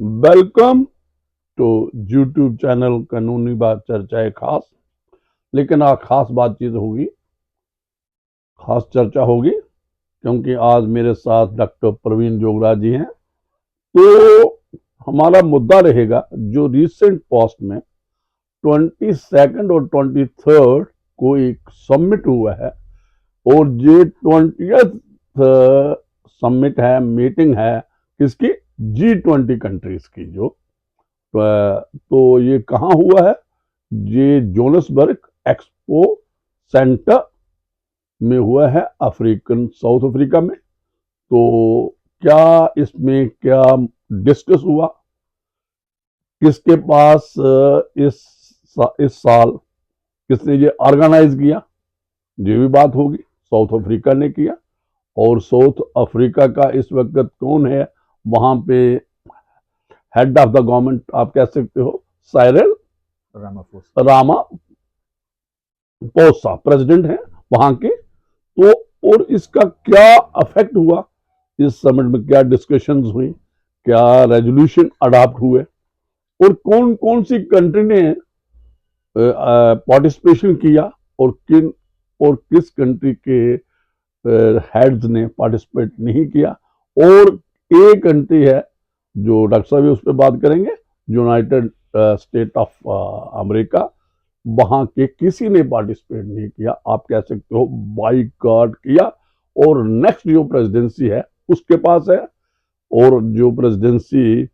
Welcome to YouTube channel कानूनी बात चर्चा खास। लेकिन आज खास बातचीत होगी, खास चर्चा होगी, क्योंकि आज मेरे साथ डॉक्टर प्रवीण जोगरा जी हैं। तो हमारा मुद्दा रहेगा जो रिसेंट पोस्ट में 22 और 23 को एक समिट हुआ है, और ये 20th समिट है, मीटिंग है किसकी? G20 कंट्रीज की। जो तो ये कहाँ हुआ है? ये जोहान्सबर्ग एक्सपो सेंटर में हुआ है, साउथ अफ्रीका में। तो क्या इसमें क्या डिस्कस हुआ, किसके पास इस साल किसने ये ऑर्गेनाइज किया, ये भी बात होगी। साउथ अफ्रीका ने किया, और साउथ अफ्रीका का इस वक्त कौन है वहां पे? हेड ऑफ द गवर्नमेंट आप कह सकते हो, साइरल रामापोसा प्रेसिडेंट हैं वहां के। तो और इसका क्या इफेक्ट हुआ, इस समिट में क्या डिस्कशंस हुई, क्या रेजोल्यूशन अडॉप्ट हुए, और कौन कौन सी कंट्री ने पार्टिसिपेशन किया, और किस कंट्री के हेड्स ने पार्टिसिपेट नहीं किया। और एक कंट्री है जो डॉक्टर साहब उस पर बात करेंगे, यूनाइटेड स्टेट ऑफ अमेरिका, वहां के किसी ने पार्टिसिपेट नहीं किया, आप कह सकते हो बाइकआउट किया। और नेक्स्ट जो प्रेसिडेंसी है उसके पास है, और जो प्रेसिडेंसी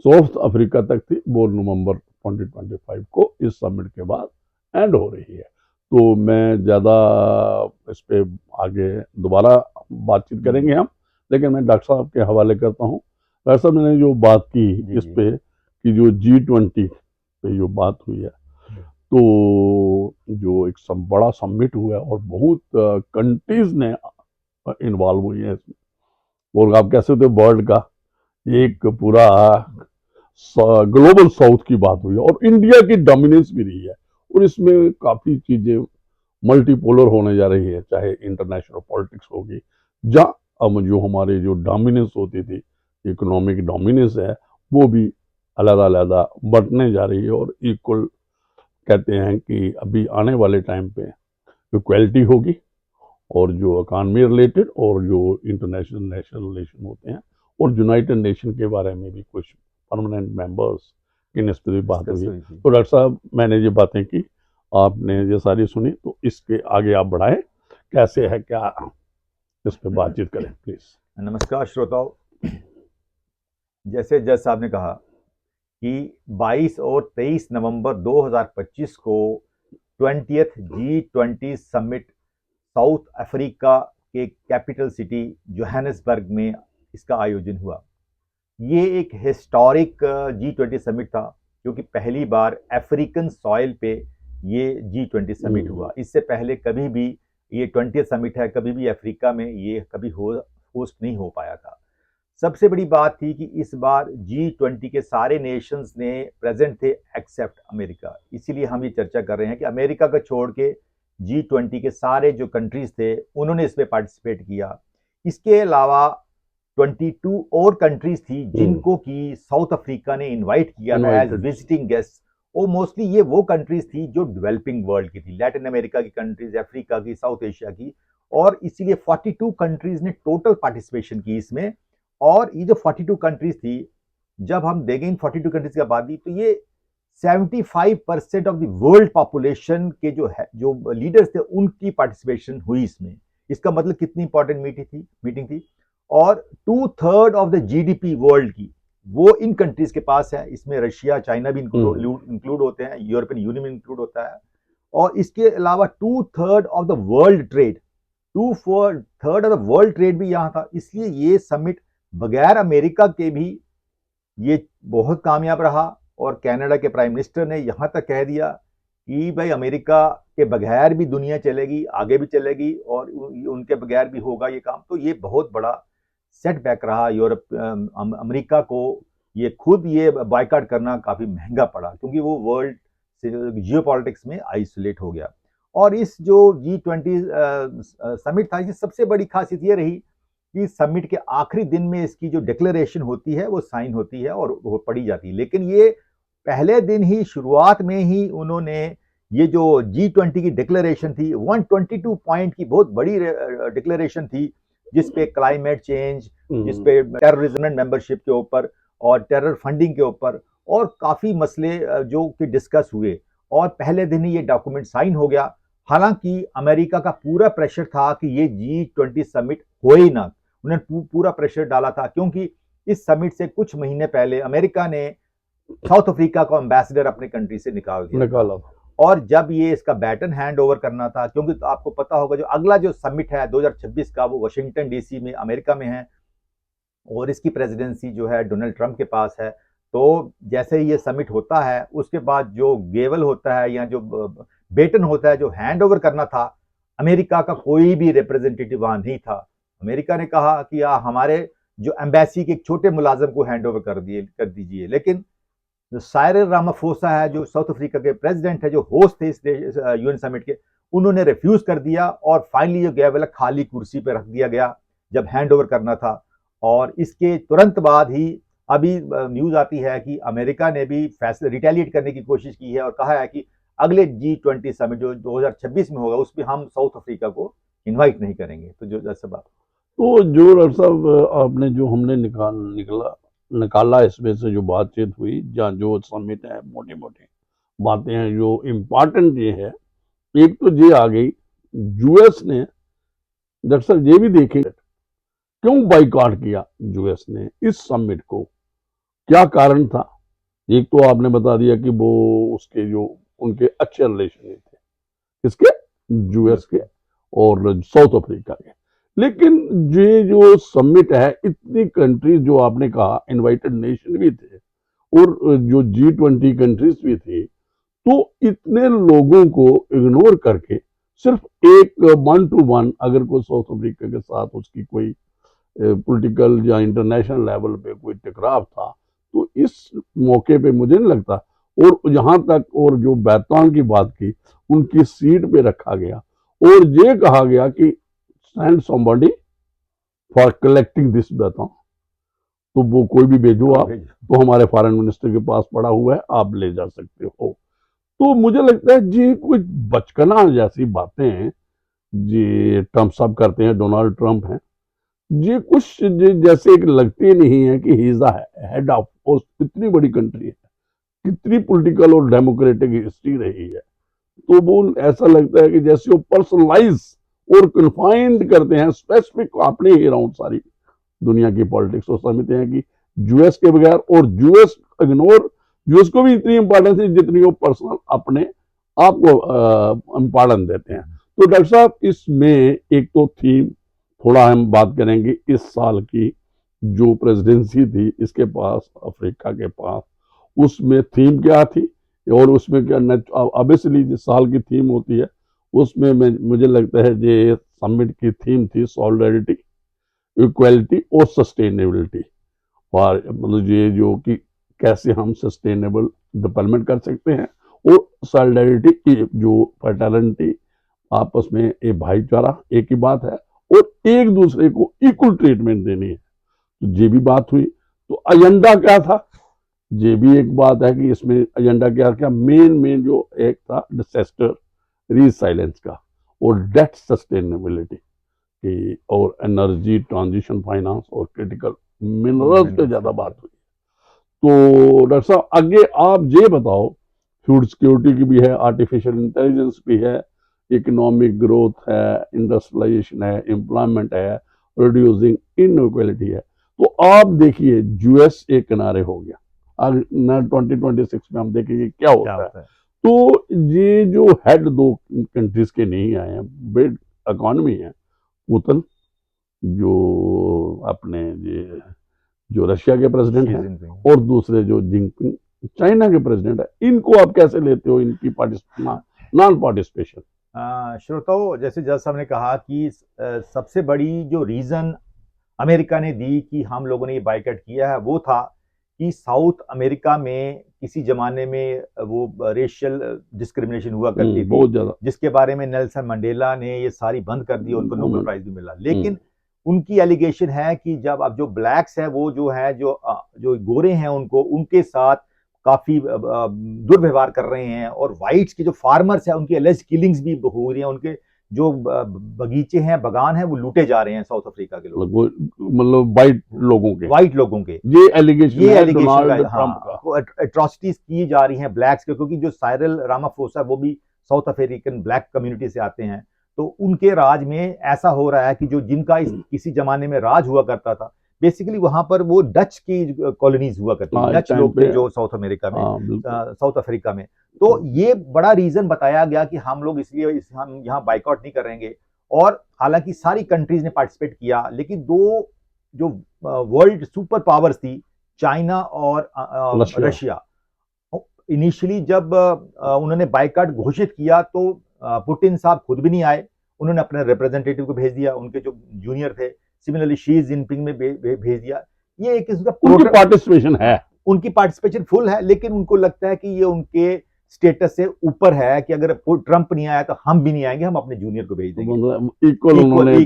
साउथ अफ्रीका तक थी वो नवंबर 2025 को इस समिट के बाद एंड हो रही है। तो मैं ज़्यादा इस पे आगे दोबारा बातचीत करेंगे हम, लेकिन मैं डॉक्टर साहब के हवाले करता हूँ। डॉक्टर साहब, मैंने जो बात की इस पे कि जो G20 पे जो बात हुई है, तो जो एक बड़ा समिट हुआ है और बहुत कंट्रीज ने इन्वॉल्व हुई है इसमें, और आप कह सकते हो वर्ल्ड का एक पूरा ग्लोबल साउथ की बात हुई है, और इंडिया की डोमिनेंस भी रही है। और इसमें काफी चीजें मल्टीपोलर होने जा रही है, चाहे इंटरनेशनल पॉलिटिक्स होगी, जहाँ अब जो हमारे जो डोमिनेंस होती थी, इकोनॉमिक डोमिनेंस है, वो भी अलग अलग बढ़ने जा रही है, और इक्वल कहते हैं कि अभी आने वाले टाइम पे इक्वलिटी होगी। और जो इकॉनमी रिलेटेड और जो इंटरनेशनल नेशनल रिलेशन होते हैं, और यूनाइटेड नेशन के बारे में भी कुछ परमानेंट मेंबर्स की निस्बत भी बात हुई। तो डॉक्टर साहब, मैंने ये बातें की, आपने ये सारी सुनी, तो इसके आगे आप बढ़ाएं, कैसे है, क्या इस पर बातचीत करें प्लीज। नमस्कार श्रोताओ, जैसे जज साहब ने कहा कि 22 और 23 नवंबर 2025 को 20th G20 summit south Africa के कैपिटल सिटी जोहान्सबर्ग में इसका आयोजन हुआ। ये एक हिस्टोरिक G20 समिट था, क्योंकि पहली बार अफ्रीकन सॉइल पे ये G20 समिट हुआ। इससे पहले कभी भी ये 20th समिट है, कभी भी अफ्रीका में ये कभी होस्ट नहीं हो पाया था। सबसे बड़ी बात थी कि इस बार G20 के सारे नेशंस ने प्रेजेंट थे एक्सेप्ट अमेरिका। इसीलिए हम ये चर्चा कर रहे हैं कि अमेरिका को छोड़ के G20 के सारे जो कंट्रीज थे उन्होंने इसमें पार्टिसिपेट किया। इसके अलावा 22 और कंट्रीज थी जिनको कि साउथ अफ्रीका ने इनवाइट किया था एज विजिटिंग गेस्ट। और मोस्टली ये वो कंट्रीज थी जो डेवलपिंग वर्ल्ड की थी, लैटिन अमेरिका की कंट्रीज, अफ्रीका की, साउथ एशिया की। और इसीलिए 42 कंट्रीज ने टोटल पार्टिसिपेशन की इसमें। और ये जो 42 कंट्रीज थी, जब हम देखें इन 42 कंट्रीज की आबादी, तो ये 75% ऑफ द वर्ल्ड पॉपुलेशन के जो लीडर्स थे उनकी पार्टिसिपेशन हुई इसमें। इसका मतलब कितनी इंपॉर्टेंट मीटिंग थी। और 2/3 ऑफ द जीडीपी वर्ल्ड की वो इन कंट्रीज के पास है। इसमें रशिया, चाइना भी इंक्लूड होते हैं, यूरोपियन यूनियन में इंक्लूड होता है। और इसके अलावा 2/3 of the world trade, 2/3 of the world trade भी यहाँ था। इसलिए ये समिट बगैर अमेरिका के भी ये बहुत कामयाब रहा। और कनाडा के प्राइम मिनिस्टर ने यहां तक कह दिया कि भाई अमेरिका के बगैर भी दुनिया चलेगी, आगे भी चलेगी, और उनके बगैर भी होगा ये काम। तो ये बहुत बड़ा सेटबैक रहा अमेरिका को। ये खुद ये बायकॉट करना काफी महंगा पड़ा, क्योंकि वो वर्ल्ड जियोपॉलिटिक्स में आइसोलेट हो गया। और इस जो G20 समिट था, इसकी सबसे बड़ी खासियत ये रही कि समिट के आखिरी दिन में इसकी जो डिक्लेरेशन होती है वो साइन होती है और वो पढ़ी जाती है, लेकिन ये पहले दिन ही शुरुआत में ही उन्होंने ये जो G20 की डिक्लेरेशन थी 122 पॉइंट की बहुत बड़ी डिक्लेरेशन थी, जिसपे क्लाइमेट चेंज, जिसपे टेररिज्म मेंबरशिप के ऊपर और टेरर फंडिंग के ऊपर और काफी मसले जो कि डिस्कस हुए, और पहले दिन ही ये डॉक्यूमेंट साइन हो गया। हालांकि अमेरिका का पूरा प्रेशर था कि ये G20 समिट हो ही ना, उन्होंने पूरा प्रेशर डाला था, क्योंकि इस समिट से कुछ महीने पहले अमेरिका ने साउथ अफ्रीका को एम्बेसडर अपने कंट्री से निकाला था। और जब ये इसका बैटन हैंड ओवर करना था, क्योंकि तो आपको पता होगा जो अगला जो समिट है 2026 का वो वाशिंगटन डीसी में अमेरिका में है, और इसकी प्रेसिडेंसी जो है डोनाल्ड ट्रंप के पास है। तो जैसे ही ये समिट होता है उसके बाद जो गेवल होता है या जो बेटन होता है जो हैंड ओवर करना था, अमेरिका का कोई भी रिप्रेजेंटेटिव वहां नहीं था। अमेरिका ने कहा कि हमारे जो एम्बेसी के एक छोटे मुलाजिम को हैंड ओवर कर दीजिए, लेकिन जो साइरिल रामाफोसा है, जो साउथ अफ्रीका के प्रेसिडेंट है, जो होस्ट थे इस यूएन समिट के, उन्होंने रिफ्यूज कर दिया और फाइनली जो गेवल खाली कुर्सी पे रख दिया गया जब हैंड ओवर करना था। और इसके तुरंत बाद ही अभी न्यूज आती है कि अमेरिका ने भी फैसले रिटेलिएट करने की कोशिश की है और कहा है कि अगले G20 समिट जो 2026 में होगा उसमें हम साउथ अफ्रीका को इनवाइट नहीं करेंगे। तो जो जैसे बात तो जो डॉक्टर साहब आपने जो हमने निकाला इसमें से जो बातचीत हुई, जहाँ जो समिट है, मोटी मोटी बातें हैं, जो इम्पोर्टेंट ये है, एक तो ये आ गई, यूएस ने डॉक्टर साहब ये भी देखें क्यों बाइकआउट किया यूएस ने इस समिट को, क्या कारण था। एक तो आपने बता दिया कि वो उसके जो उनके अच्छे रिलेशन नहीं थे, किसके, यूएस के और साउथ अफ्रीका के। लेकिन ये जो समिट है, इतनी कंट्रीज जो आपने कहा इनवाइटेड नेशन भी थे और जो G20 कंट्रीज भी थी, तो इतने लोगों को इग्नोर करके सिर्फ एक 1 to 1 अगर कोई साउथ अफ्रीका के साथ उसकी कोई पॉलिटिकल या इंटरनेशनल लेवल पे कोई टकराव था, तो इस मौके पे मुझे नहीं लगता। और जहां तक और जो बैतान की बात की, उनकी सीट पे रखा गया और ये कहा गया कि send somebody for collecting this बैतान, तो वो कोई भी भेजो आप, तो हमारे फॉरेन मिनिस्टर के पास पड़ा हुआ है, आप ले जा सकते हो। तो मुझे लगता है जी कुछ बचकाना जैसी बातें हैं जी ट्रम्प साहब करते हैं, डोनाल्ड ट्रम्प हैं, ये कुछ जैसे एक लगती नहीं है कि he is the head of, इतनी बड़ी कंट्री है, कितनी पॉलिटिकल और डेमोक्रेटिक हिस्ट्री रही है, तो वो ऐसा लगता है कि जैसे वो पर्सनलाइज और कन्फाइंड करते हैं स्पेसिफिक अपने ही अराउंड सारी दुनिया की पॉलिटिक्स, और समझते हैं कि यूएस के बगैर, और यूएस इग्नोर, यूएस को भी इतनी इंपॉर्टेंस है जितनी वो पर्सनल अपने आप को इंपॉर्टेंस देते हैं। तो डॉक्टर साहब इसमें एक तो थीम थोड़ा हम बात करेंगे, इस साल की जो प्रेसिडेंसी थी इसके पास, अफ्रीका के पास, उसमें थीम क्या थी और उसमें क्या, ऑब्वियसली जिस साल की थीम होती है उसमें मुझे लगता है ये समिट की थीम थी सॉलिडरिटी, इक्वलिटी और सस्टेनेबिलिटी। और मतलब ये जो कि कैसे हम सस्टेनेबल डेवलपमेंट कर सकते हैं, और सॉलिडरिटी जो फ्रेटर्निटी, आपस में एक भाईचारा, एक ही बात है, और एक दूसरे को इक्वल ट्रीटमेंट देनी है। तो ये भी बात हुई। तो एजेंडा क्या था, ये भी एक बात है कि इसमें एजेंडा क्या क्या मेन जो एक था डिजास्टर रिसाइलेंस का, और डेट सस्टेनेबिलिटी की, और एनर्जी ट्रांजिशन फाइनेंस और क्रिटिकल मिनरल्स पे ज्यादा बात हुई। तो डॉक्टर साहब आगे आप ये बताओ, फूड सिक्योरिटी की भी है, आर्टिफिशियल इंटेलिजेंस भी है, इकोनॉमिक ग्रोथ है, इंडस्ट्रियलाइजेशन है, एम्प्लॉयमेंट है, रिड्यूसिंग इनइक्वालिटी है। तो आप देखिए यूएस एक किनारे हो गया, अब 2026 में हम देखेंगे क्या होता है। तो ये जो हेड दो कंट्रीज के नहीं आए हैं, बिग इकोनॉमी है, पुतिन जो अपने ये जो रशिया के प्रेसिडेंट हैं, और दूसरे जो जिनपिंग चाइना के प्रेसिडेंट है, इनको आप कैसे लेते हो, इनकी नॉन पार्टिसिपेशन। श्रोताओं, जैसे जज साहब ने कहा कि सबसे बड़ी जो रीजन अमेरिका ने दी कि हम लोगों ने ये बाइकआउट किया है, वो था कि साउथ अमेरिका में किसी जमाने में वो रेशियल डिस्क्रिमिनेशन हुआ करती थी, बहुत ज्यादा, जिसके बारे में नेल्सन मंडेला ने ये सारी बंद कर दी, उनको नोबेल प्राइज भी मिला। लेकिन उनकी एलिगेशन है कि जब अब जो ब्लैक्स हैं वो जो है जो गोरे हैं उनको उनके साथ काफी दुर्व्यवहार कर रहे हैं, और वाइट्स के जो फार्मर्स हैं उनकी एलिज किलिंग्स भी हो रही हैं, उनके जो बगीचे हैं बगान हैं वो लूटे जा रहे हैं साउथ अफ्रीका के लोग, मतलब वाइट लोगों के ये एलिगेशन ये है एलिगेशन डोनाल्ड का, ट्रंप हाँ, का। एट्रोसिटीज की जा रही हैं ब्लैक्स के, क्योंकि जो साइरल रामाफोसा वो भी साउथ अफ्रीकन ब्लैक कम्युनिटी से आते हैं, तो उनके राज में ऐसा हो रहा है कि जो जिनका किसी जमाने में राज हुआ करता था, बेसिकली वहां पर वो डच की कॉलोनीज हुआ करती थी, डच लोग थे जो साउथ अमेरिका में, साउथ अफ्रीका में। तो ये बड़ा रीजन बताया गया कि हम लोग इसलिए हम यहाँ बाइकआउट नहीं करेंगे, और हालांकि सारी कंट्रीज ने पार्टिसिपेट किया, लेकिन दो जो वर्ल्ड सुपर पावर्स थी, चाइना और रशिया, इनिशियली जब उन्होंने बाइकआउट घोषित किया तो पुतिन साहब खुद भी नहीं आए, उन्होंने अपने रिप्रेजेंटेटिव को भेज दिया, उनके जो जूनियर थे, सिमिलरली शी जिनपिंग में भेज दिया। ये एक इसका उनकी पार्टिसिपेशन है, उनकी पार्टिसिपेशन फुल है, लेकिन उनको लगता है कि ये उनके स्टेटस से ऊपर है कि अगर ट्रंप नहीं आया तो हम भी नहीं आएंगे, हम अपने जूनियर को भेज देंगे, मतलब इक्वल उन्होंने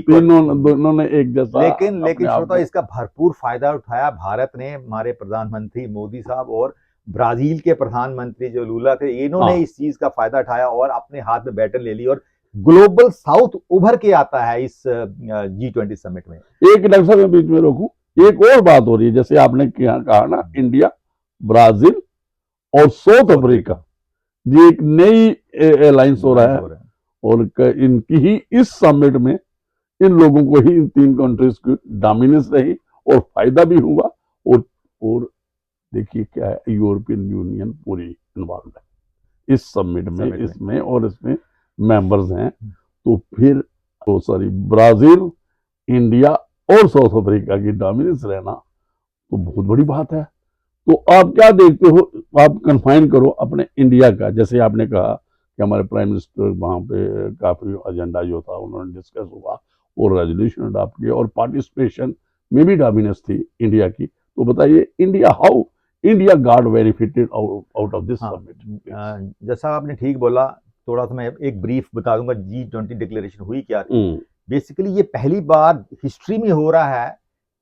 दोनों ने एक जैसा। लेकिन श्रोता इसका भरपूर फायदा उठाया भारत ने, हमारे प्रधानमंत्री मोदी साहब और ब्राजील के प्रधानमंत्री जो लूला थे, इन्होंने इस चीज का फायदा उठाया और अपने हाथ में बैटन ले ली, और ग्लोबल साउथ उभर के आता है इस G20 समिट में। एक डॉक्टर साहब मैं बीच में रोकूं, एक और बात हो रही है, जैसे आपने कहा ना, इंडिया, ब्राजील और साउथ अफ्रीका, ये एक नई अलायंस हो रहा है, और इनकी ही इस समिट में इन लोगों को ही, इन तीन कंट्रीज की डोमिनेंस रही और फायदा भी हुआ, और देखिए क्या है, यूरोपियन यूनियन पूरी इन्वॉल्व है इस समिट में, इसमें, और इसमें मेंबर्स हैं, तो फिर तो सॉरी ब्राजील, इंडिया और साउथ अफ्रीका की डोमिनेंस रहना तो बहुत बड़ी बात है। तो आप क्या देखते हो, आप कन्फाइन करो अपने इंडिया का, जैसे आपने कहा कि हमारे प्राइम मिनिस्टर वहाँ पे काफ़ी एजेंडा जो था उन्होंने डिस्कस हुआ और रेजोल्यूशन अडॉप्ट किया, और पार्टिसिपेशन में भी डोमिनेंस थी इंडिया की। तो बताइए India, how India got benefited out of this summit? जैसा आपने ठीक बोला, थोड़ा सा मैं एक ब्रीफ बता दूंगा G20 डिक्लेरेशन हुई क्या थी। बेसिकली ये पहली बार हिस्ट्री में हो रहा है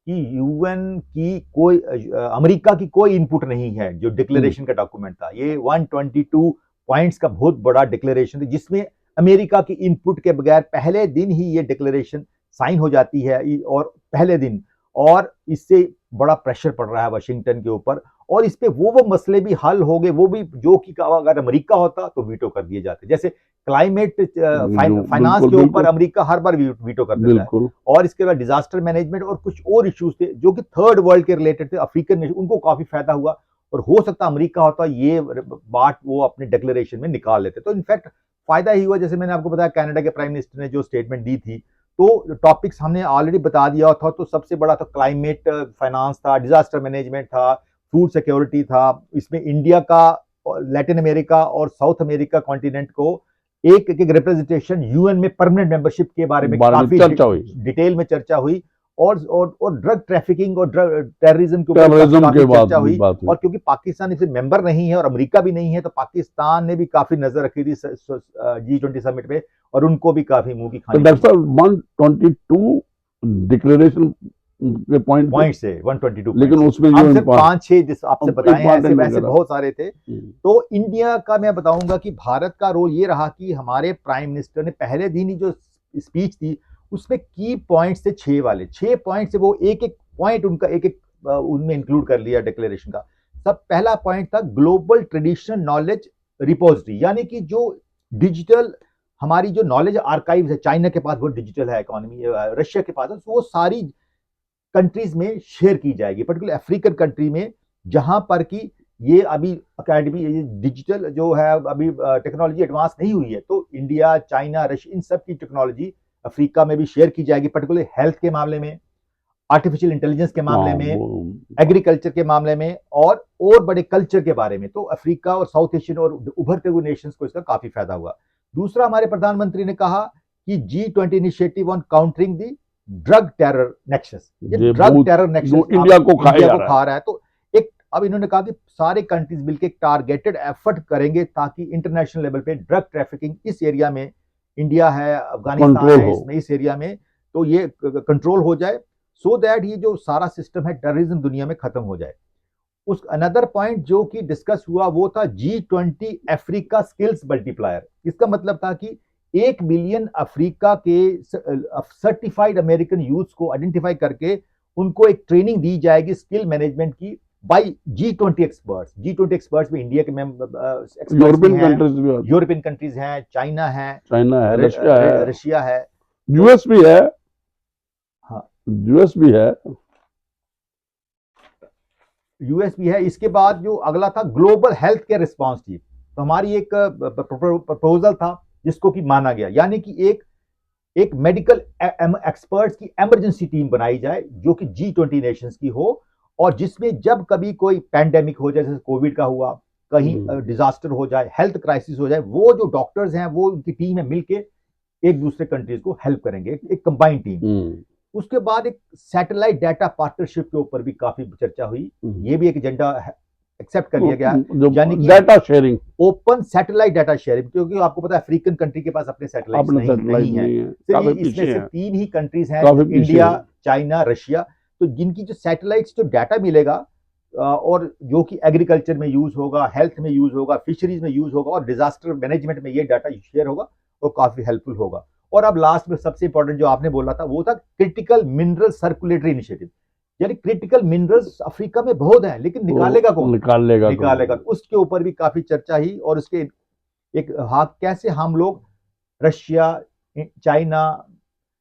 कि यूएन की कोई अमेरिका की कोई इनपुट नहीं है, जो डिक्लेरेशन का डॉक्यूमेंट था, ये 122 पॉइंट्स का बहुत बड़ा डिक्लेरेशन था, जिसमें अमेरिका की इनपुट के बगैर पहले दिन ही ये डिक्लेरेशन साइन हो जाती है, और पहले दिन, और इससे बड़ा प्रेशर पड़ रहा है वाशिंगटन के ऊपर, और इस पे वो मसले भी हल हो गए, वो भी जो कि अगर अमेरिका होता तो वीटो कर दिए जाते, जैसे क्लाइमेट फाइनेंस के ऊपर अमेरिका हर बार वीटो कर देता है, और इसके बाद डिजास्टर मैनेजमेंट और कुछ और इश्यूज थे जो कि थर्ड वर्ल्ड के रिलेटेड थे, अफ्रीकन नेशन, उनको काफी फायदा हुआ, और हो सकता अमेरिका होता ये बात वो अपने डिक्लेरेशन में निकाल लेते, तो इनफैक्ट फायदा ही हुआ। जैसे मैंने आपको बताया कनाडा के प्राइम मिनिस्टर ने जो स्टेटमेंट दी थी, तो टॉपिक्स हमने ऑलरेडी बता दिया था, तो सबसे बड़ा तो क्लाइमेट फाइनेंस था, डिजास्टर मैनेजमेंट था, फूड सिक्योरिटी था, इसमें इंडिया का, लैटिन अमेरिका और साउथ अमेरिका कॉन्टिनेंट को एक रिप्रेजेंटेशन यूएन में परमानेंट मेंबरशिप के बारे में काफी चर्चा हुई, डिटेल में चर्चा हुई, और ड्रग ट्रैफिकिंग और टेररिज्म के ऊपर चर्चा हुई, और क्योंकि पाकिस्तान इसे मेंबर नहीं है और अमेरिका भी नहीं है, तो पाकिस्तान ने भी काफी नजर रखी थी G20 समिट में, और उनको भी काफी मुंह की खानी। डॉक्टर 122 डिक्लेरेशन के पॉइंट से 122, लेकिन उसमें जो 5-6 जिस आपसे बताए हैं, वैसे बहुत सारे थे। तो इंडिया का मैं बताऊंगा कि भारत का रोल ये रहा कि हमारे प्राइम मिनिस्टर ने पहले दिन ही जो स्पीच थी उसमें की पॉइंट से 6 पॉइंट से वो एक पॉइंट उनका उनमें इंक्लूड कर लिया डिक्लेरेशन का। सब पहला पॉइंट था ग्लोबल ट्रेडिशनल नॉलेज रिपोजिटरी, यानी कि जो डिजिटल हमारी जो नॉलेज आर्काइव है, चाइना के पास वो डिजिटल है इकोनॉमी, रशिया के पास है, तो वो सारी कंट्रीज में शेयर की जाएगी, पर्टिकुलर अफ्रीकन कंट्री में, जहां पर कि ये अभी अकेडमी डिजिटल जो है अभी टेक्नोलॉजी एडवांस नहीं हुई है, तो इंडिया, चाइना, रशिया, इन सब की टेक्नोलॉजी अफ्रीका में भी शेयर की जाएगी, पर्टिकुलर हेल्थ के मामले में, आर्टिफिशियल इंटेलिजेंस के मामले में, एग्रीकल्चर के मामले में, और बड़े कल्चर के बारे में। तो अफ्रीका और साउथ एशियन और उभरते हुए नेशंस को इसका काफी फायदा हुआ। दूसरा, हमारे प्रधानमंत्री ने कहा कि G20 initiative on countering the drug terror nexus, ये ड्रग टेरर नेक्सस इंडिया को खा रहा है, तो एक अब इन्होंने कहा कि सारे कंट्रीज मिलकर एक टारगेटेड एफर्ट करेंगे ताकि इंटरनेशनल लेवल पे ड्रग ट्रैफिकिंग इस एरिया में, इंडिया है, अफगानिस्तान है, इसमें इस एरिया में तो ये कंट्रोल हो जाए, सो दैट ये जो सारा सिस्टम है टेररिज्म दुनिया में खत्म हो जाए। उस अनदर पॉइंट जो कि डिस्कस हुआ वो था G20 अफ्रीका स्किल्स मल्टीप्लायर। इसका मतलब था कि 1 बिलियन अफ्रीका के सर्टिफाइड अमेरिकन यूथ को आइडेंटिफाई करके उनको एक ट्रेनिंग दी जाएगी स्किल मैनेजमेंट की by G20 experts. G20 experts में इंडिया के यूरोपियन कंट्रीज भी होती यूरोपियन कंट्रीज हैं, चाइना है, है, रशिया है, यूएस भी है। हाँ, यूएस भी है, यूएस भी है। इसके बाद जो अगला था global health care response team. तो हमारी एक प्रपोजल था जिसको कि माना गया, यानी कि एक मेडिकल एक्सपर्ट्स की इमरजेंसी टीम बनाई जाए जो कि G20 नेशंस की हो, और जिसमें जब कभी कोई पैंडेमिक हो जाए, जैसे कोविड का हुआ, कहीं डिजास्टर हो जाए, हेल्थ क्राइसिस हो जाए, वो जो डॉक्टर्स हैं वो उनकी टीम में मिलके एक दूसरे कंट्रीज को हेल्प करेंगे, एक कंबाइंड टीम। उसके बाद एक सैटेलाइट डाटा पार्टनरशिप के ऊपर भी काफी चर्चा हुई, ये भी एक एजेंडा एक्सेप्ट कर लिया गया, यानी कि data sharing, open satellite data sharing, क्योंकि आपको पता है अफ्रीकन कंट्री के पास अपने सैटेलाइट नहीं है। इसमें से 3 ही कंट्रीज हैं, इंडिया, चाइना, रशिया। तो जिनकी जो सैटेलाइट्स जो डाटा मिलेगा और जो कि एग्रीकल्चर में यूज होगा, हेल्थ में यूज होगा, फिशरीज में यूज होगा और डिजास्टर मैनेजमेंट में ये डाटा शेयर होगा और काफी हेल्पफुल होगा। और अब लास्ट में सबसे इंपॉर्टेंट जो आपने बोला था वो था क्रिटिकल मिनरल सर्कुलेटरी इनिशिएटिव, यानी क्रिटिकल मिनरल्स अफ्रीका में बहुत हैं, लेकिन निकालेगा कौन? निकालेगा। उसके ऊपर भी काफी चर्चा हुई, और उसके एक कैसे हम लोग रशिया, चाइना,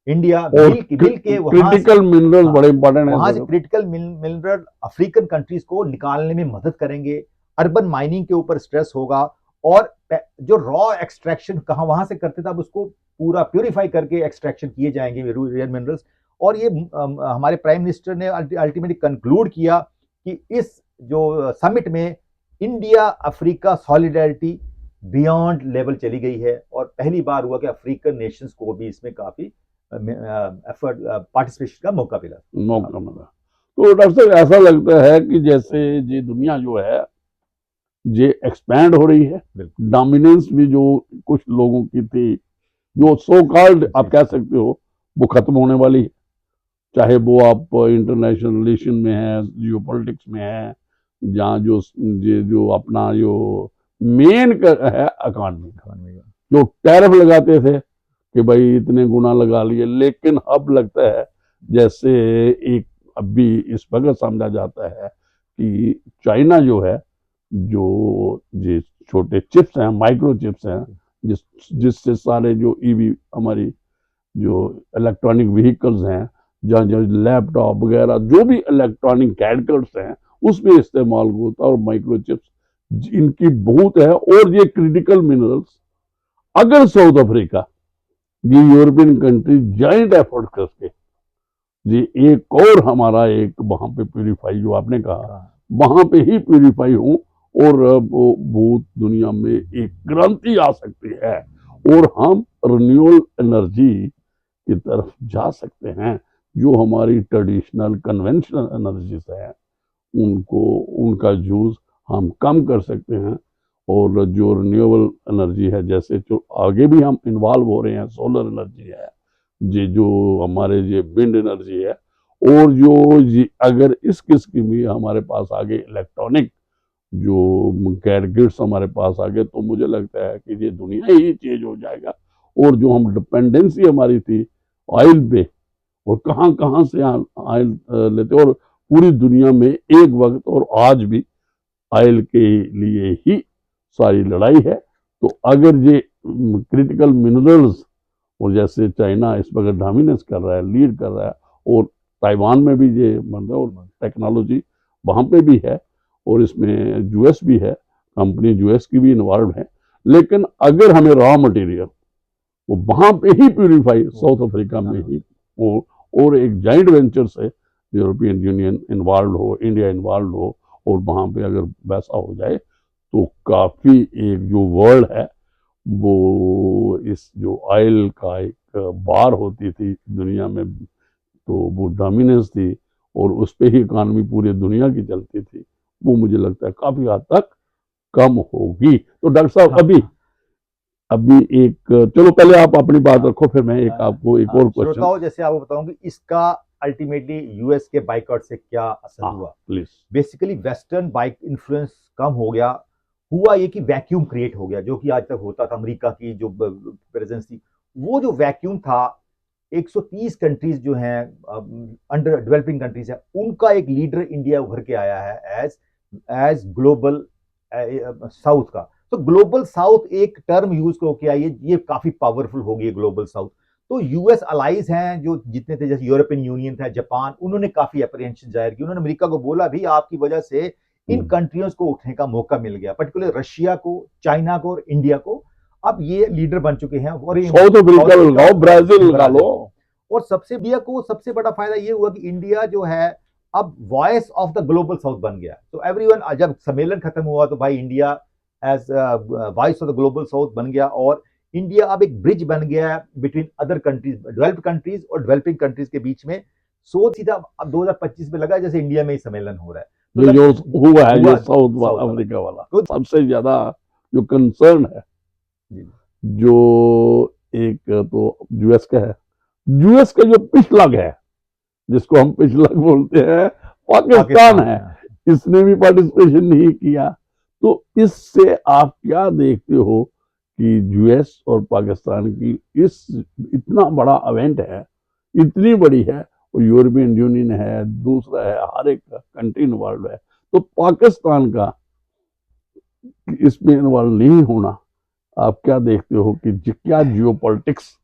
इंडिया मिल के क्रिटिकल मिनरल्स बड़े इंपॉर्टेंट हैं, वहां से क्रिटिकल मिनरल अफ्रीकन कंट्रीज को निकालने में मदद करेंगे। अर्बन माइनिंग के ऊपर स्ट्रेस होगा, और जो रॉ एक्सट्रैक्शन कहाँ वहां से करते थे अब उसको पूरा प्यूरिफाई करके एक्सट्रैक्शन किए जाएंगे रियल मिनरल्स। और ये हमारे प्राइम मिनिस्टर ने अल्टीमेटली कंक्लूड किया कि इस जो समिट में India Africa solidarity beyond level चली गई है, और पहली बार हुआ कि अफ्रीकन नेशंस को भी इसमें काफी एफर्ट पार्टिसिपेशन का मौका मिला। तो डॉक्टर साहब ऐसा लगता है कि जैसे ये दुनिया जो है ये एक्सपैंड हो रही है, डोमिनेंस भी जो कुछ लोगों की थी, जो सो कॉल्ड आप कह सकते हो, वो खत्म होने वाली है। चाहे वो आप इंटरनेशनल रिलेशन में है, जियो पॉलिटिक्स में है, जहाँ जो अपना जो मेन है इकॉनमी, जो टैरिफ लगाते थे कि भाई इतने गुना लगा लिए, लेकिन अब लगता है जैसे एक अभी इस वक्त समझा जाता है कि चाइना जो है, जो छोटे चिप्स हैं, माइक्रो चिप्स हैं, जिससे सारे जो ईवी हमारी जो इलेक्ट्रॉनिक व्हीकल्स हैं, जहाँ जो लैपटॉप वगैरह जो भी इलेक्ट्रॉनिक गैजेट्स हैं उसमें इस्तेमाल होता है, और माइक्रो चिप्स इनकी बहुत है। और ये क्रिटिकल मिनरल्स अगर साउथ अफ्रीका, ये यूरोपियन कंट्री जॉइंट एफर्ट करके ये एक और हमारा एक वहां पे प्यूरिफाई, जो आपने कहा वहां पे ही प्यूरिफाई हो, और बहुत दुनिया में एक क्रांति आ सकती है, और हम रिन्यूएबल एनर्जी की तरफ जा सकते हैं। जो हमारी ट्रेडिशनल कन्वेंशनल एनर्जीज है उनका यूज हम कम कर सकते हैं, और जो रिन्यूएबल एनर्जी है, जैसे जो आगे भी हम इन्वॉल्व हो रहे हैं, सोलर एनर्जी है, ये जो हमारे ये विंड एनर्जी है, और जो अगर इस किस्म की हमारे पास आगे इलेक्ट्रॉनिक जो गैजेट्स हमारे पास आ गए, तो मुझे लगता है कि ये दुनिया ही चेंज हो जाएगा। और जो हम डिपेंडेंसी हमारी थी ऑयल पे, और कहाँ कहाँ से ऑयल लेते, और पूरी दुनिया में एक वक्त और आज भी ऑयल के लिए ही सारी लड़ाई है। तो अगर ये क्रिटिकल मिनरल्स, और जैसे चाइना इस वक्त डोमिनेंस कर रहा है, लीड कर रहा है, और ताइवान में भी ये मतलब, और टेक्नोलॉजी वहाँ पे भी है, और इसमें यूएस भी है, कंपनी यूएस की भी इन्वॉल्व है। लेकिन अगर हमें रॉ मटेरियल वो वहाँ पे ही प्यूरिफाई, साउथ अफ्रीका में ही हो, और एक जॉइंट वेंचर से यूरोपियन यूनियन इन्वॉल्व हो, इंडिया इन्वॉल्व हो, और वहाँ पे अगर वैसा हो जाए तो काफ़ी एक जो वर्ल्ड है वो इस जो ऑयल का एक बार होती थी दुनिया में, तो वो डोमिनेंस थी, और उस पर ही इकानमी पूरी दुनिया की चलती थी, वो मुझे लगता है काफ़ी हद तक कम होगी। तो डॉक्टर साहब अभी एक, चलो पहले आप अपनी बात रखो, फिर मैं एक आपको एक और क्वेश्चन। श्रोताओं, जैसे आपको बताऊं कि इसका अल्टीमेटली यूएस के बाइकआउट से क्या असर हुआ। Please. Basically western bike influence कम हो गया, हुआ ये कि वैक्यूम क्रिएट हो गया, जो कि आज तक होता था। अमेरिका की जो प्रेजेंस थी, वो जो वैक्यूम था, 130 कंट्रीज जो हैं अंडर डेवलपिंग कंट्रीज है, उनका एक लीडर इंडिया उभर के आया है एज एज ग्लोबल साउथ का। तो ग्लोबल साउथ एक टर्म यूज होकर आई है, ये काफी पावरफुल हो गई है ग्लोबल साउथ। तो यूएस अलाइज हैं जो जितने थे, जैसे यूरोपियन यूनियन था, जापान, उन्होंने काफी अप्रीहेंशन जाहिर की। उन्होंने अमेरिका को बोला भी आपकी वजह से इन कंट्रियों को उठने का मौका मिल गया, पर्टिकुलर रशिया को, चाइना को और इंडिया को। अब ये लीडर बन चुके हैं। और साउथ अफ्रीका लगाओ, ब्राजील लगा लो। और सबसे इंडिया को सबसे बड़ा फायदा ये हुआ कि इंडिया जो है अब voice of the global south बन गया। तो एवरीवन, जब सम्मेलन खत्म हुआ तो भाई India as voice of the global south बन गया, और इंडिया अब एक ब्रिज बन गया है between other countries, developed countries और डेवलपिंग कंट्रीज के बीच में। सोच सीधा अब 2025 में लगा जैसे इंडिया में ही सम्मेलन हो रहा है। तो जो हुआ है ये साउथ अफ्रीका वाला, सबसे ज्यादा जो कंसर्न है, जो एक तो यूएस का है, यूएस का जो पिछलग है, जिसको हम पिछलग बोलते हैं, पाकिस्तान है, इसने भी पार्टिसिपेशन नहीं किया। तो इससे आप क्या देखते हो कि यूएस और पाकिस्तान की इस इतना बड़ा इवेंट है, इतनी बड़ी है, और यूरोपियन यूनियन है, दूसरा है, हर एक कंट्री इन्वॉल्व है, तो पाकिस्तान का इसमें इन्वॉल्व नहीं होना, आप क्या देखते हो कि क्या जियोपॉलिटिक्स,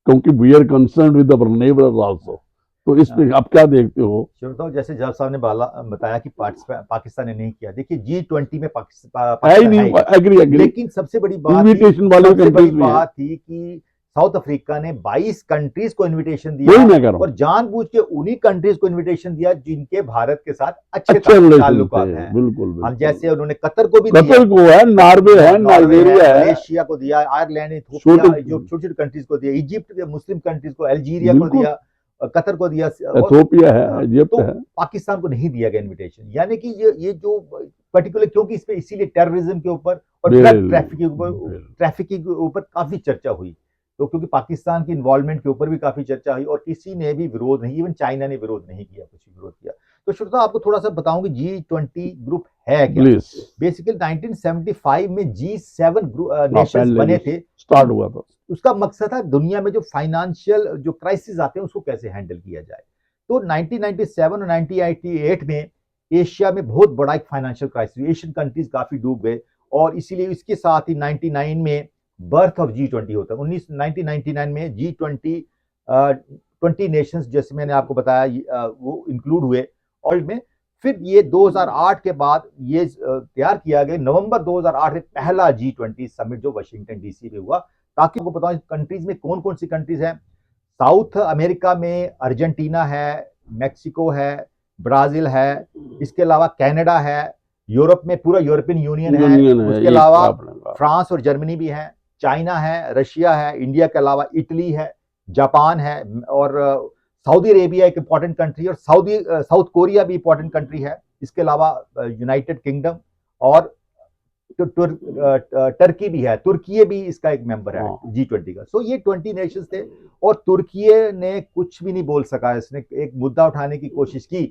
क्योंकि we are concern with our neighbours also, तो इसमें आप क्या देखते हो? श्रोताओं, जैसे जब साहब ने बताया कि पाकिस्तान ने नहीं किया, देखिए G20 में पाकिस्तान एग्री, लेकिन सबसे बड़ी बात थी कि साउथ अफ्रीका ने 22 कंट्रीज को इनविटेशन दिया, और जानबूझ के उन्हीं कंट्रीज को इनविटेशन दिया जिनके भारत के साथ अच्छे ताल्लुकात हैं। बिल्कुल। हम जैसे उन्होंने कतर को भी दिया, को है, नॉर्वे है, नाइजीरिया है, मलेशिया को दिया, आयरलैंड, इथियोपिया, जो छोटी छोटी कंट्रीज को दिया, इजिप्ट के मुस्लिम कंट्रीज को, अल्जीरिया को दिया, कतर को दिया, इथियोपिया है, इजिप्ट है। पाकिस्तान को नहीं दिया गया इनविटेशन। यानी कि ये जो पर्टिकुलर, क्योंकि इस पे इसीलिए टेररिज्म के ऊपर और ड्रग ट्रैफिकिंग के ऊपर काफी चर्चा हुई, तो क्योंकि पाकिस्तान की इन्वॉल्वमेंट के ऊपर भी काफी चर्चा हुई, और किसी ने भी विरोध नहीं, इवन चाइना ने विरोध नहीं किया, कुछ विरोध किया। तो श्रोता, आपको थोड़ा सा बताऊं कि G20 ग्रुप है क्या। बेसिकली 1975 में G7 नेशंस बने थे, स्टार्ट हुआ था। उसका मकसद था दुनिया में जो फाइनेंशियल जो क्राइसिस आते हैं उसको कैसे हैंडल किया जाए। तो 1997 और 1998 में एशिया में बहुत बड़ा एक फाइनेंशियल क्राइसिस, एशियन कंट्रीज काफी डूब गए, और इसीलिए इसके साथ ही 99 में बर्थ ऑफ G20 होता है। 1999 में G20 20 नेशंस, जैसे मैंने आपको बताया, वो इंक्लूड हुए वर्ल्ड में। फिर ये 2008 के बाद ये तैयार किया गया, नवंबर 2008 में पहला G20 समिट जो वाशिंगटन डीसी में हुआ। ताकि आपको बताऊं कंट्रीज में कौन कौन सी कंट्रीज हैं। साउथ अमेरिका में अर्जेंटीना है, मैक्सिको है, ब्राजील है, इसके अलावा कनाडा है, यूरोप में पूरा यूरोपियन यूनियन है, उसके अलावा फ्रांस और जर्मनी भी है, चाइना है, रशिया है, इंडिया के अलावा इटली है, जापान है, और सऊदी अरेबिया एक इंपॉर्टेंट कंट्री है, और साउथ कोरिया भी इंपॉर्टेंट कंट्री है। इसके अलावा यूनाइटेड किंगडम और टर्की भी है, तुर्की भी इसका एक मेंबर है G20 का। सो ये 20 नेशंस थे, और तुर्की ने कुछ भी नहीं बोल सका। इसने एक मुद्दा उठाने की कोशिश की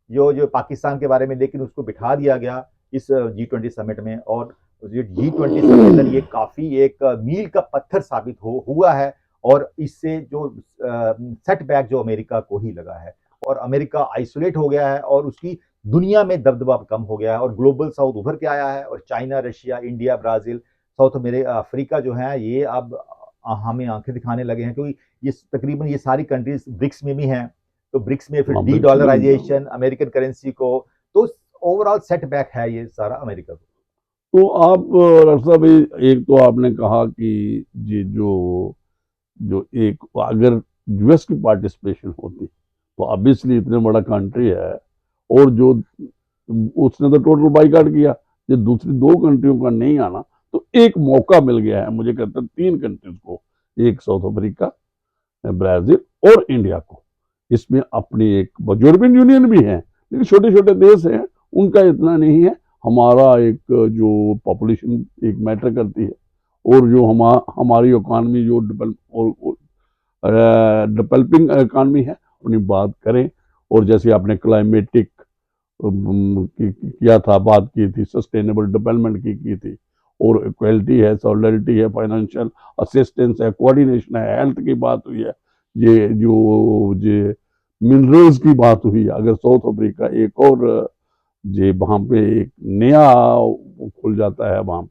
जो पाकिस्तान के बारे में, लेकिन उसको बिठा दिया गया इस G20 समिट में। और G20 सम्मेलन ये काफी एक मील का पत्थर साबित हुआ है, और इससे जो सेटबैक जो अमेरिका को ही लगा है, और अमेरिका आइसोलेट हो गया है, और उसकी दुनिया में दबदबा कम हो गया है, और ग्लोबल साउथ उभर के आया है, और China, Russia, India, Brazil, south Africa जो है, ये अब हमें आंखें दिखाने लगे हैं, क्योंकि ये तकरीबन ये सारी कंट्रीज ब्रिक्स में भी हैं। तो ब्रिक्स में फिर डी-डॉलराइजेशन, अमेरिकन करेंसी को, तो ओवरऑल सेटबैक है ये सारा अमेरिका को। तो आप रक्षा भाई, एक तो आपने कहा कि ये जो एक अगर यूएस की पार्टिसिपेशन होती तो ऑब्वियसली इतने बड़ा कंट्री है, और जो उसने तो टोटल बाइकआउट किया, जो दूसरी दो कंट्रियों का नहीं आना, तो एक मौका मिल गया है मुझे कहता है 3 कंट्रीज को, एक साउथ अफ्रीका, ब्राजील और इंडिया को। इसमें अपनी एक यूरोपियन यूनियन भी है, लेकिन छोटे छोटे देश हैं, उनका इतना नहीं है। हमारा एक जो पॉपुलेशन एक मैटर करती है, और जो हमारी इकॉनमी जो डेवलपिंग इकॉनमी है अपनी बात करें। और जैसे आपने क्लाइमेटिक किया था, बात की थी, सस्टेनेबल डेवलपमेंट की थी, और इक्वलिटी है, सॉलिडरिटी है, फाइनेंशियल असिस्टेंस है, कोऑर्डिनेशन है, हेल्थ की बात हुई है, ये मिनरल्स की बात हुई है। अगर साउथ अफ्रीका एक और जे वहाँ पे एक नया खुल जाता है, वहाँ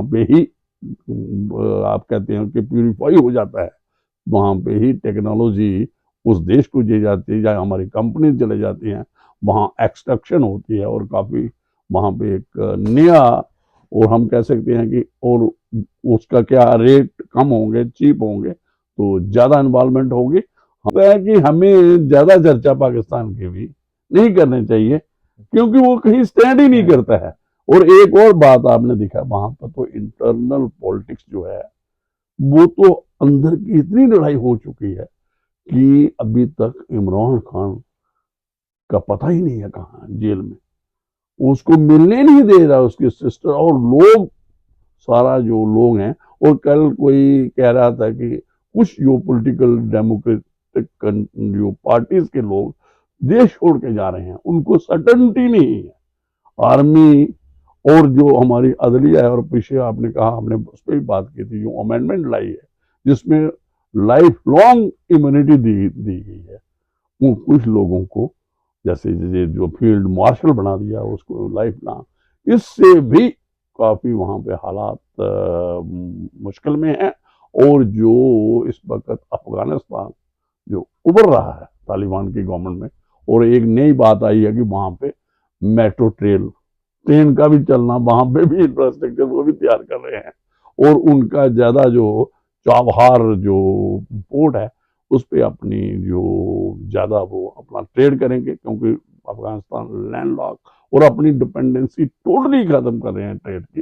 पे ही आप कहते हैं कि प्यूरिफाई हो जाता है, वहाँ पे ही टेक्नोलॉजी उस देश को दी जाती है, या हमारी कंपनी चले जाती हैं, वहाँ एक्सट्रैक्शन होती है, और काफ़ी वहाँ पे एक नया, और हम कह सकते हैं कि और उसका क्या रेट कम होंगे, चीप होंगे, तो ज़्यादा इन्वॉल्वमेंट होगी। है कि हमें ज़्यादा चर्चा पाकिस्तान की भी नहीं करनी चाहिए, क्योंकि वो कहीं स्टैंड ही नहीं करता है। और एक और बात आपने देखा, वहां पर तो इंटरनल पॉलिटिक्स जो है वो तो अंदर की इतनी लड़ाई हो चुकी है कि अभी तक इमरान खान का पता ही नहीं है कहाँ जेल में, उसको मिलने नहीं दे रहा उसकी सिस्टर और लोग, सारा जो लोग हैं। और कल कोई कह रहा था कि कुछ जो पॉलिटिकल डेमोक्रेटिक जो पार्टीज के लोग देश छोड़ के जा रहे हैं, उनको सर्टेनिटी नहीं है। आर्मी और जो हमारी अदलिया है, और पीछे आपने कहा, हमने उस पर भी बात की थी, जो अमेंडमेंट लाई है जिसमें लाइफ लॉन्ग इम्यूनिटी दी गई है वो कुछ लोगों को, जैसे जो फील्ड मार्शल बना दिया उसको लाइफ लॉन्ग, इससे भी काफी वहां पे हालात मुश्किल में हैं। और जो इस वक्त अफगानिस्तान जो उभर रहा है तालिबान की गवर्नमेंट में, और एक नई बात आई है कि वहां पे मेट्रो ट्रेन का भी चलना, वहां पे भी इंफ्रास्ट्रक्चर वो भी तैयार कर रहे हैं। और उनका ज्यादा जो चाबहार जो पोर्ट है उस पर अपनी जो ज्यादा वो अपना ट्रेड करेंगे, क्योंकि अफगानिस्तान लैंडलॉक, और अपनी डिपेंडेंसी टोटली खत्म कर रहे हैं ट्रेड की,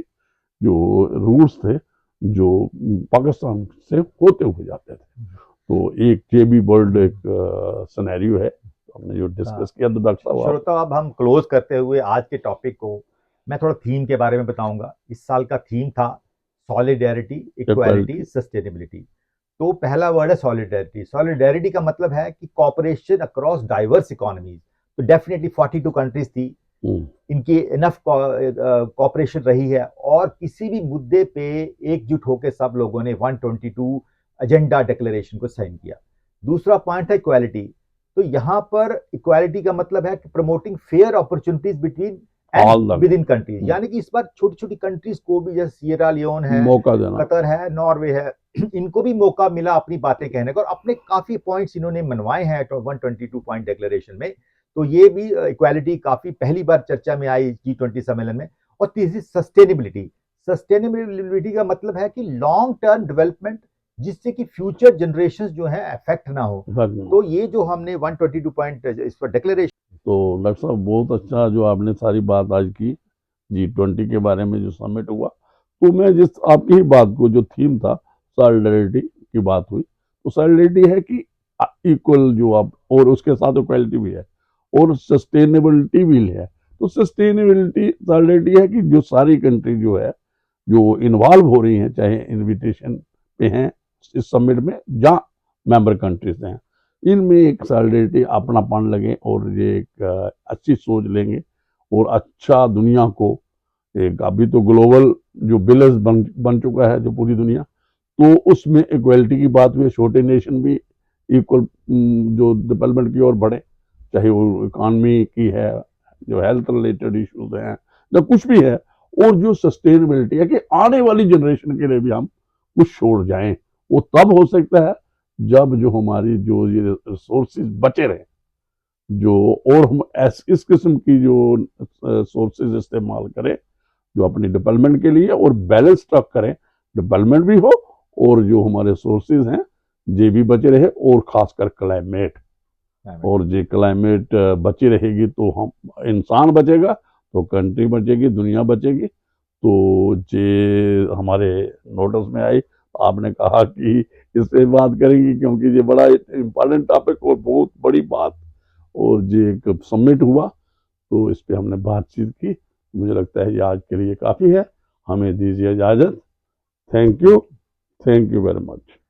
जो रूट्स थे जो पाकिस्तान से होते हुए जाते थे। तो एक ये भी वर्ल्ड एक सिनेरियो है हमने जो डिस्कस किया। तो डॉक्टर साहब श्रोता, अब हम क्लोज करते हुए आज के टॉपिक को मैं थोड़ा थीम के बारे में बताऊंगा। इस साल का थीम था सॉलिडेरिटी, इक्वालिटी, सस्टेनेबिलिटी। तो पहला वर्ड है सॉलिडेरिटी। सॉलिडेरिटी का मतलब है कि कॉपरेशन अक्रॉस डाइवर्स इकोनॉमीज। तो डेफिनेटली 42 कंट्रीज थी, इनकी इनफ कॉपरेशन रही है, और किसी भी मुद्दे पे एकजुट होकर सब लोगों ने 122 एजेंडा डिक्लेरेशन को साइन किया। दूसरा पॉइंट है इक्वालिटी। तो यहां पर इक्वालिटी का मतलब है कि promoting fair opportunities between and with in countries, यानी कि इस बार छोटी छोटी कंट्रीज को भी, जैसे सियरा लियोन है, मौका देना, कतर है, नॉर्वे है, इनको भी मौका मिला अपनी बातें कहने का, और अपने काफी पॉइंट्स इन्होंने मनवाए हैं 122 पॉइंट डिक्लेरेशन में। तो ये भी इक्वालिटी काफी पहली बार चर्चा में आई G20 सम्मेलन में। और तीसरी सस्टेनेबिलिटी। सस्टेनेबिलिटी का मतलब है कि लॉन्ग टर्म डेवलपमेंट, जिससे कि फ्यूचर जनरेशन जो है अफेक्ट ना हो। तो ये जो हमने 122 पॉइंट इस पर डिक्लेरेशन। तो डॉक्टर साहब बहुत अच्छा जो आपने सारी बात आज की G20 के बारे में जो समिट हुआ, तो मैं जिस आपकी ही बात को, जो थीम था सॉलिडरिटी की बात हुई, तो सॉलिडरिटी है कि इक्वल जो आप, और उसके साथ इक्वलिटी भी है, और सस्टेनेबिलिटी भी है। तो सस्टेनेबिलिटी सॉलिडरिटी है कि जो सारी कंट्री जो है जो इन्वॉल्व हो रही हैं, चाहे इनविटेशन पे हैं इस समिट में, जहाँ मेंबर कंट्रीज हैं, इनमें एक सॉलिडरिटी अपनापन लगे, और ये एक अच्छी सोच लेंगे, और अच्छा दुनिया को एक, अभी तो ग्लोबल जो विलेज बन चुका है जो पूरी दुनिया, तो उसमें इक्वलिटी की बात हुई, छोटे नेशन भी इक्वल जो डेवलपमेंट की ओर बढ़े, चाहे वो इकॉनमी की है, जो हेल्थ रिलेटेड इश्यूज हैं, या कुछ भी है, और जो सस्टेनेबिलिटी है कि आने वाली जनरेशन के लिए भी हम कुछ छोड़ जाएं। वो तब हो सकता है जब जो हमारी जो ये रिसोर्सेज बचे रहे, जो, और हम इस किस्म की जो सोर्सेज इस्तेमाल करें जो अपनी डेवलपमेंट के लिए, और बैलेंस स्टॉक करें, डेवलपमेंट भी हो और जो हमारे सोर्सेज हैं ये भी बचे रहे, और खासकर क्लाइमेट, और ये क्लाइमेट बची रहेगी तो हम इंसान बचेगा, तो कंट्री बचेगी, दुनिया बचेगी। तो ये हमारे नोटिस में आई, आपने कहा कि इससे बात करेंगे क्योंकि ये बड़ा इम्पोर्टेंट टॉपिक और बहुत बड़ी बात, और ये एक समिट हुआ, तो इस पर हमने बातचीत की। मुझे लगता है ये आज के लिए काफ़ी है, हमें दीजिए इजाज़त। Thank you very much.